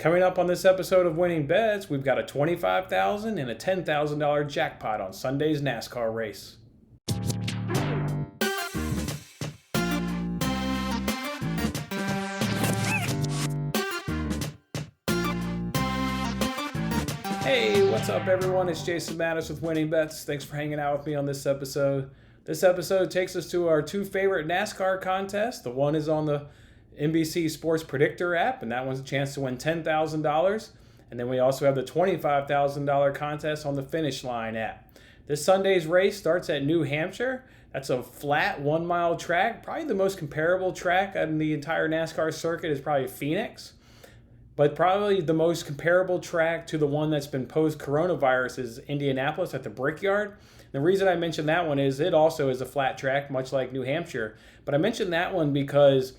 Coming up on this episode of Winning Bets, we've got a $25,000 and a $10,000 jackpot on Sunday's NASCAR race. Hey, what's up everyone? It's Jason Mattis with Winning Bets. Thanks for hanging out with me on this episode. This episode takes us to our two favorite NASCAR contests. The one is on the NBC Sports Predictor app, and that one's a chance to win $10,000. And then we also have the $25,000 contest on the Finish Line app. This Sunday's race starts at New Hampshire. That's a flat 1 mile track. Probably the most comparable track on the entire NASCAR circuit is probably Phoenix. But probably the most comparable track to the one that's been post-coronavirus is Indianapolis at the Brickyard. The reason I mentioned that one is it also is a flat track, much like New Hampshire. But I mentioned that one because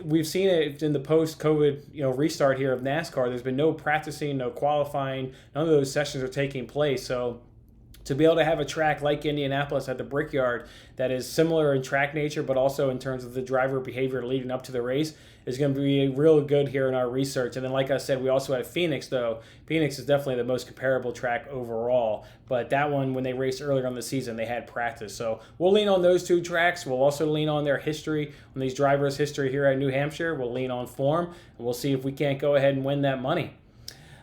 we've seen it in the post-COVID restart here of NASCAR. There's been no practicing, no qualifying. None of those sessions are taking place. So to be able to have a track like Indianapolis at the Brickyard that is similar in track nature, but also in terms of the driver behavior leading up to the race, is going to be real good here in our research. And then, like I said, we also have Phoenix, though. Phoenix is definitely the most comparable track overall. But that one, when they raced earlier on the season, they had practice. So we'll lean on those two tracks. We'll also lean on their history, on these drivers' history here at New Hampshire. We'll lean on form, and we'll see if we can't go ahead and win that money.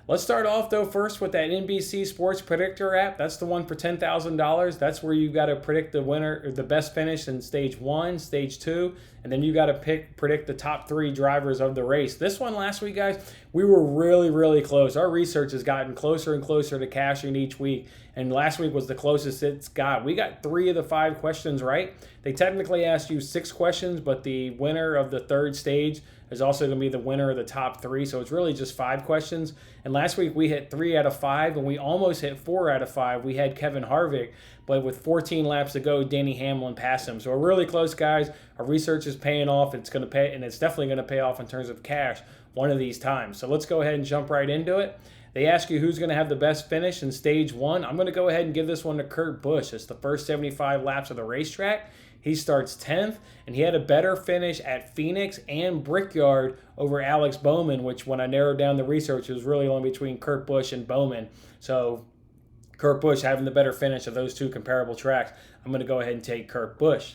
Let's start off, though, first with that NBC Sports Predictor app. That's the one for $10,000. That's where you got to predict the winner, or the best finish in stage 1, stage 2, and then you got to predict the top 3 drivers of the race. This one last week, guys, we were really, really close. Our research has gotten closer and closer to cashing each week, and last week was the closest it's got. We got 3 of the 5 questions right. They technically asked you 6 questions, but the winner of the third stage is also going to be the winner of the top 3, so it's really just 5 questions. And last week we hit 3 out of 5, and we almost hit 4 out of 5. We had Kevin Harvick, but with 14 laps to go, Denny Hamlin passed him. So we're really close, guys. Our research is paying off. It's going to pay, and it's definitely going to pay off in terms of cash one of these times. So let's go ahead and jump right into it. They ask you who's going to have the best finish in stage 1. I'm going to go ahead and give this one to Kurt Busch. It's the first 75 laps of the racetrack. He starts 10th, and he had a better finish at Phoenix and Brickyard over Alex Bowman, which when I narrowed down the research, it was really only between Kurt Busch and Bowman. So Kurt Busch having the better finish of those two comparable tracks, I'm going to go ahead and take Kurt Busch.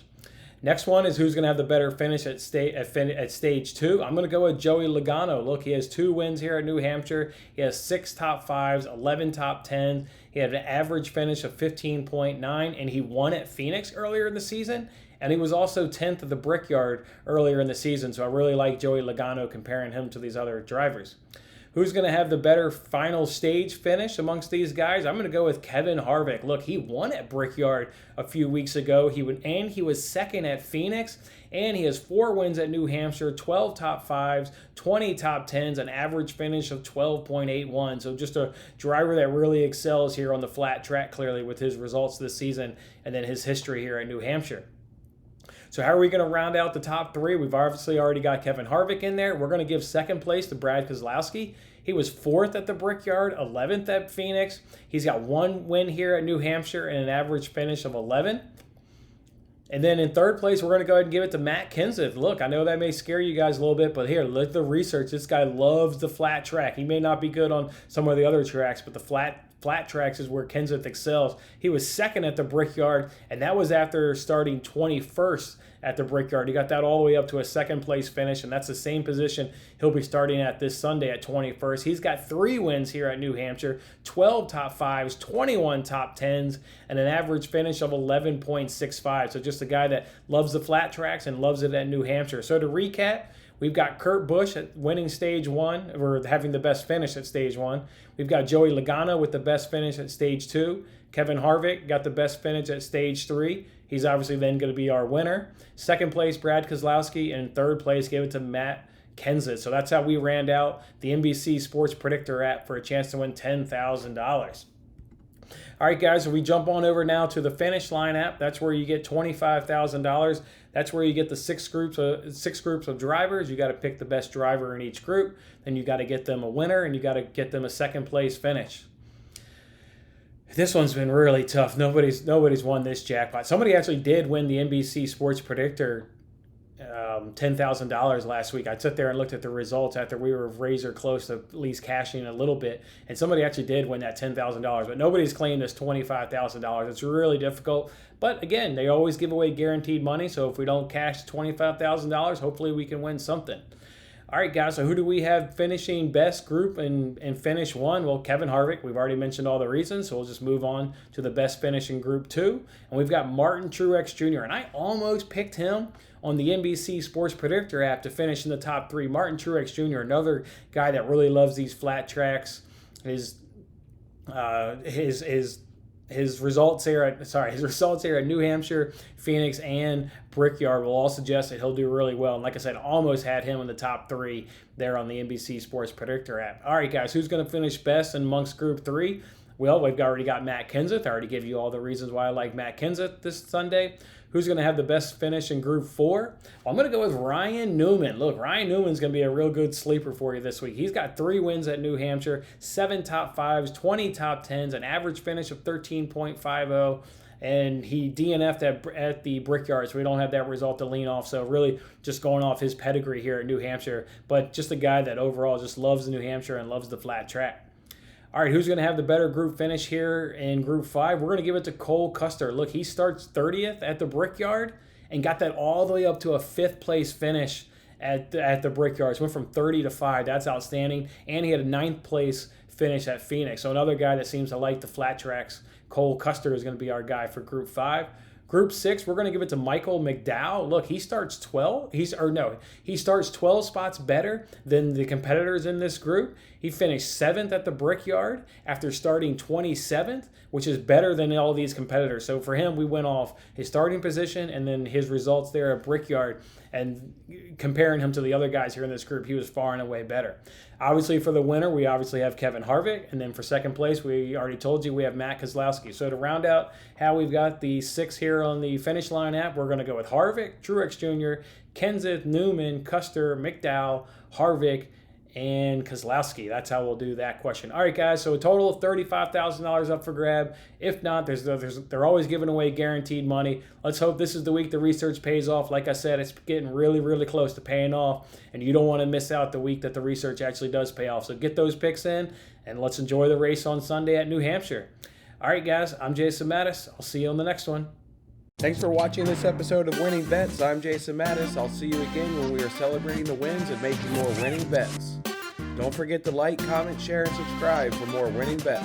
Next one is who's going to have the better finish at stage 2. I'm going to go with Joey Logano. Look, he has 2 wins here at New Hampshire. He has 6 top 5s, 11 top 10s. He had an average finish of 15.9, and he won at Phoenix earlier in the season. And he was also 10th at the Brickyard earlier in the season. So I really like Joey Logano, comparing him to these other drivers. Who's going to have the better final stage finish amongst these guys? I'm going to go with Kevin Harvick. Look, he won at Brickyard a few weeks ago. He was second at Phoenix, and he has 4 wins at New Hampshire, 12 top 5s, 20 top 10s, an average finish of 12.81. So just a driver that really excels here on the flat track, clearly, with his results this season and then his history here at New Hampshire. So how are we going to round out the top 3? We've obviously already got Kevin Harvick in there. We're going to give second place to Brad Keselowski. He was 4th at the Brickyard, 11th at Phoenix. He's got 1 win here at New Hampshire and an average finish of 11. And then in 3rd place, we're going to go ahead and give it to Matt Kenseth. Look, I know that may scare you guys a little bit, but here, look at the research. This guy loves the flat track. He may not be good on some of the other tracks, but the flat tracks is where Kenseth excels. He was 2nd at the Brickyard, and that was after starting 21st at the Brickyard. He got that all the way up to a 2nd place finish, and that's the same position he'll be starting at this Sunday at 21st. He's got 3 wins here at New Hampshire, 12 top 5s, 21 top 10s, and an average finish of 11.65. So just a guy that loves the flat tracks and loves it at New Hampshire. So to recap, we've got Kurt Busch at winning stage 1, or having the best finish at stage 1. We've got Joey Logano with the best finish at stage 2. Kevin Harvick got the best finish at stage 3. He's obviously then going to be our winner. 2nd place, Brad Keselowski, and 3rd place gave it to Matt Kenseth. So that's how we round out the NBC Sports Predictor app for a chance to win $10,000. All right, guys, so we jump on over now to the Finish Line app. That's where you get $25,000. That's where you get the six groups of drivers. You got to pick the best driver in each group. Then you got to get them a winner, and you got to get them a 2nd place finish. This one's been really tough. Nobody's won this jackpot. Somebody actually did win the NBC Sports Predictor $10,000 last week. I sat there and looked at the results after we were razor close to at least cashing a little bit, and somebody actually did win that $10,000, but nobody's claimed this $25,000. It's really difficult, but again, they always give away guaranteed money, so if we don't cash $25,000, hopefully we can win something. All right, guys, so who do we have finishing best group and finish one? Well, Kevin Harvick. We've already mentioned all the reasons, so we'll just move on to the best finish in group 2. And we've got Martin Truex Jr., and I almost picked him on the NBC Sports Predictor app to finish in the top 3. Martin Truex Jr., another guy that really loves these flat tracks. His results here at New Hampshire, Phoenix, and Brickyard will all suggest that he'll do really well. And like I said, almost had him in the top 3 there on the NBC Sports Predictor app. All right, guys, who's going to finish best amongst Group 3? Well, we've already got Matt Kenseth. I already gave you all the reasons why I like Matt Kenseth this Sunday. Who's going to have the best finish in Group 4? Well, I'm going to go with Ryan Newman. Look, Ryan Newman's going to be a real good sleeper for you this week. He's got 3 wins at New Hampshire, 7 top 5s, 20 top 10s, an average finish of 13.50, and he DNF'd at the Brickyard, so we don't have that result to lean off. So really just going off his pedigree here at New Hampshire, but just a guy that overall just loves New Hampshire and loves the flat track. All right, who's going to have the better group finish here in Group 5? We're going to give it to Cole Custer. Look, he starts 30th at the Brickyard and got that all the way up to a 5th place finish at the Brickyard. So went from 30 to 5. That's outstanding. And he had a 9th place finish at Phoenix. So another guy that seems to like the flat tracks. Cole Custer is going to be our guy for Group 5. Group 6, we're going to give it to Michael McDowell. Look, he starts 12. He starts 12 spots better than the competitors in this group. He finished 7th at the Brickyard after starting 27th, which is better than all these competitors. So for him, we went off his starting position and then his results there at Brickyard, and comparing him to the other guys here in this group, he was far and away better. Obviously, for the winner, we obviously have Kevin Harvick, and then for second place, we already told you we have Matt Keselowski. So to round out how we've got the 6 here on the Finish Line app, we're going to go with Harvick, Truex Jr., Kenseth, Newman, Custer, McDowell, Harvick, and Keselowski. That's how we'll do that question. All right, guys, so a total of $35,000 up for grab. If not, they're always giving away guaranteed money. Let's hope this is the week the research pays off. Like I said, it's getting really, really close to paying off, and you don't want to miss out the week that the research actually does pay off. So get those picks in, and let's enjoy the race on Sunday at New Hampshire. All right, guys, I'm Jason Mattis. I'll see you on the next one. Thanks for watching this episode of Winning Bets. I'm Jason Mattis. I'll see you again when we are celebrating the wins and making more winning bets. Don't forget to like, comment, share, and subscribe for more winning bets.